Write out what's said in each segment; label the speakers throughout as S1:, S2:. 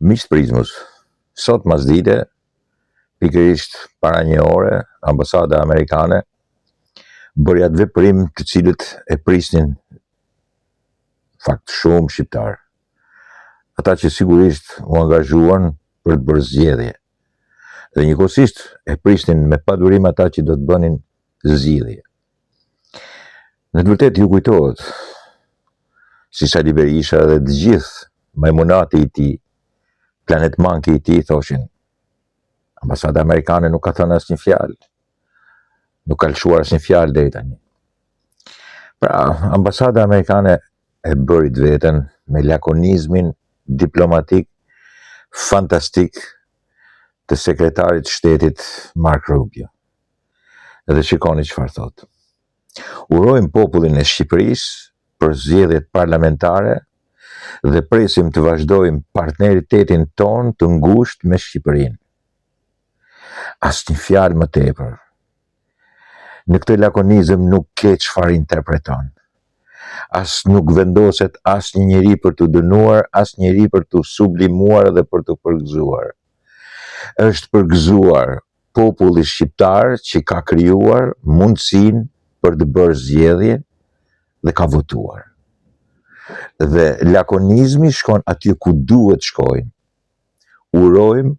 S1: Miqtë Prizmës, sot masdite, pikërisht para një ore, ambasada amerikane bëri atë veprim të cilët e prisnin fakt shumë shqiptar. Ata që sigurisht u angazhuan për të bërë zgjedhje. Dhe njëkohësisht e prisnin me padurim ata që do të bënin zgjedhje. Në të vërtetë ju kujtohet si Sali Berisha dhe të gjithë majmunati i tij, planet manki i tij thoshin ambasada amerikane nuk ka thënë asnjë fjalë. Nuk ka lëshuar asnjë fjalë deri tani. Pra, ambasada amerikane e bëri të veten me lakonizmin diplomatik fantastik të sekretarit shtetit Mark Rubio. Edhe shikoni çfarë thotë. Urojmë popullin e Shqipërisë për zgjedhjet parlamentare dhe presim të vazhdojmë partneritetin ton të ngushtë me Shqipërinë. Asnjë fjalë më tepër. Në këtë lakonizëm nuk ke çfarë interpreton. As nuk vendoset asnjë njeri për të dënuar, as njeri për të sublimuar dhe për të përgëzuar. Është përgëzuar populli shqiptar që ka krijuar mundësinë për të bërë zgjedhje dhe ka votuar. Dhe lakonizmi shkon aty ku duhet shkojnë. Urojmë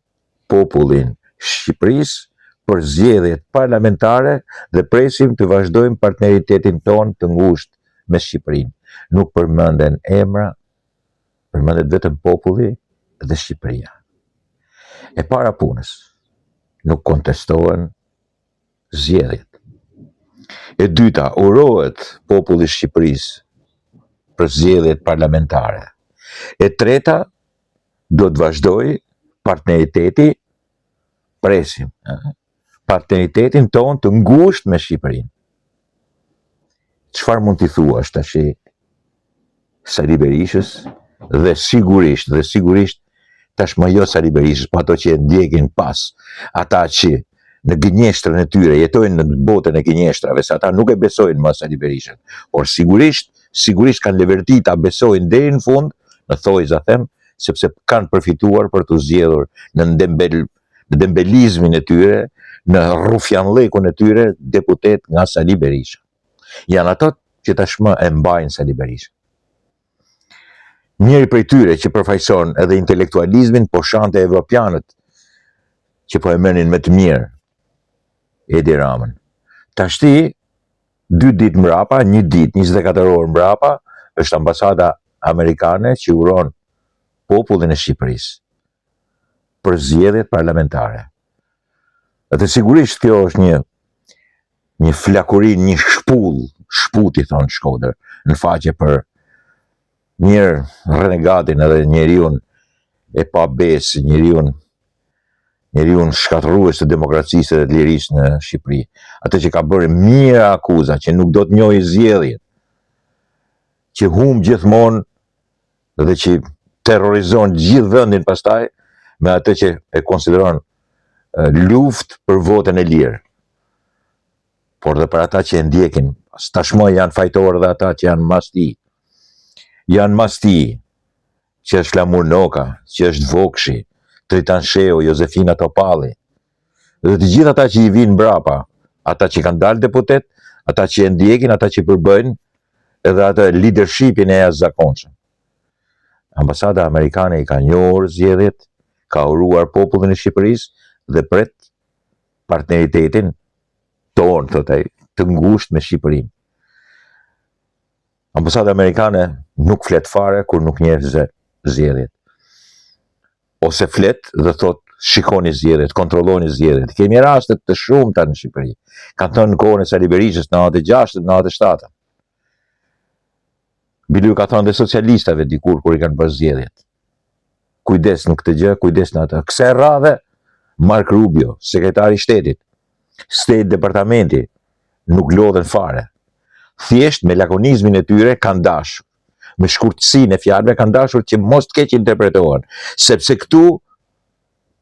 S1: popullin Shqipërisë për zgjedhjet parlamentare dhe presim të vazhdojmë partneritetin ton të ngushtë me Shqipërinë. Nuk përmenden emra, përmendet vetëm populli dhe Shqipëria. E para punës, nuk kontestohen zgjedhjet. E dyta, urohet populli Shqipërisë për zgjedhjet parlamentare. E treta, do të vazhdoj partneriteti, presim, partneritetin ton të ngushtë me Shqipërinë. Çfarë mund t'i thuash tash Sali Berishës dhe sigurisht tashmë jo Sali Berishës, po ato që e ndjekin pas, ata që në gënjeshtrën e tyre jetojnë në botën e gënjeshtrave, se ata nuk e besojnë më Sali Berishën, por sigurisht kanë leverti ta besojnë deri në fund, në thojza them, sepse kanë përfituar për të zgjedhur në dembelizmin e tyre, në rrufjanllëkun e tyre deputet nga Sali Berisha. Janë ato që tashmë e mbajnë Sali Berisha. Njëri prej tyre që përfaqëson edhe intelektualizmin, po shante evropianët që po e merrnin me të mirë Edi Ramën. Tashti 2 ditë mbrapa, 1 ditë, 24 orë mbrapa, është ambasada amerikane që uron popullin e Shqipërisë për zgjedhjet parlamentare. Dhe sigurisht kjo është një flakuri, një shputi thonë Shkodër, në faqe për renegatin edhe njeriun e pa besë, njeriun shkatërrues të demokracisë dhe të lirisë në Shqipëri. Atë që ka bërë mira akuza, që nuk do të njohë zgjedhjet, që humb gjithmonë dhe që terrorizon gjithë vendin pastaj me atë që e konsideron luftë për votën e lirë. Por dhe për ata që e ndjekin, tashmë janë fajtorë dhe ata që janë masti. Janë masti, që është Flamur Noka, që është Vokshi, Tritan Sheu, Josefina Topalli. Dhe të gjithë ata që i vinë mbrapa, ata që kanë dalë deputet, ata që e ndjekin, ata që përbëjnë, edhe atë leadershipin e jashtëzakonshëm. Ambasada amerikane i ka njohur zgjedhjet, ka uruar popullin e Shqipërisë dhe pret partneritetin ton, thotë ai, të ngushtë me Shqipërinë. Ambasada amerikane nuk flet fare kur nuk njeh zgjedhjet. Ose flet dhe thot shikoni zgjedhjet, kontrolloni zgjedhjet. Kemi raste të shumta në Shqipëri. Kanë thënë në kohën e Sali Berishës në 96, në 97. Bilu ka thënë dhe socialistave dikur kur i kanë bërë zgjedhjet. Kujdes në këtë gjë, kujdes në atë. Kësaj radhe Mark Rubio, sekretari i shtetit, State Departamenti, nuk lodhen fare. Thjesht me lakonizmin e tyre kanë dashur, me shkurtësinë e fjalëve kanë dashur që mos të keq interpretohen, sepse këtu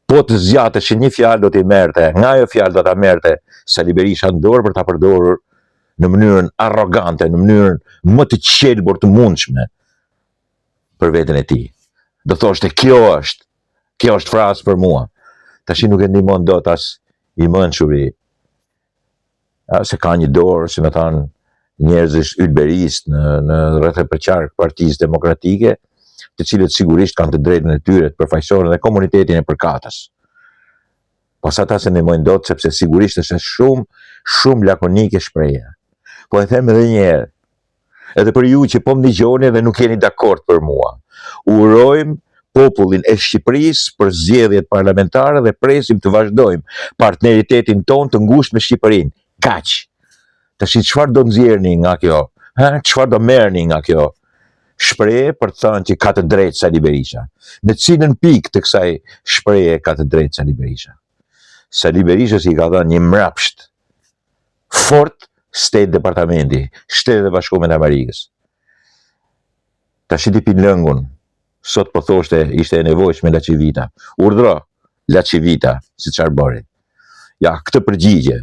S1: po të zgjatëshin një fjalë do t'i merrte, nga ajo fjalë do ta merrte Sali Berisha në dorë për ta përdorur në mënyrën arrogante, në mënyrën më të qelbur të mundshme për veten e tij. Do thoshte kjo është Kjo është frasë për mua. Tashi nuk e ndihmon dot as i mençuri. Se ka një dorë, si me thanë, njerëzish ylberist në rreth e përqark Partisë Demokratike, të cilët sigurisht kanë të drejtën e tyre të përfaqësojnë edhe komunitetin e përkatës. Pas ata se ndihmojnë dot, sepse sigurisht është shumë lakonike shprehja. Po e them edhe një herë, edhe për ju që po më dëgjoni dhe nuk jeni dakord për mua. Urojmë popullin e Shqipërisë për zgjedhjet parlamentare dhe presim të vazhdojmë partneritetin ton të ngushtë me Shqipërinë. Kaq. Tash çfarë do nxjerrni nga kjo? Çfarë do merrni nga kjo shprehje për të thënë që ka të drejtë Sali Berisha? Në cilën pikë të kësaj shprehje ka të drejtë Sali Berisha? Sali Berisha si ka dhënë një mrapsht fort State Departamenti, Shtetet e Bashkuara të Amerikës. Tash ti pin lëngun. Sot po thoshte ishte e nevojshme Lacivita. Urdhro Lacivita, si çfarë bëri. Ja, këtë përgjigje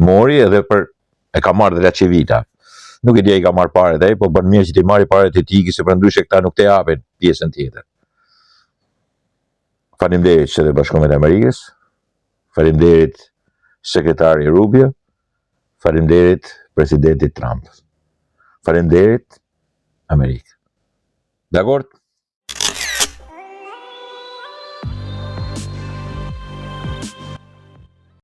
S1: mori edhe e ka marrë dhe Lacivita. Nuk e di ai ka marrë parët ai, po bën mirë që ti marrë parët e tij, se përndryshe këta nuk të japin pjesën tjetër. Faleminderit Shtetet e Bashkuara të Amerikës. Faleminderit sekretari Rubio. Faleminderit presidenti Trump. Faleminderit Amerikë. Dakord?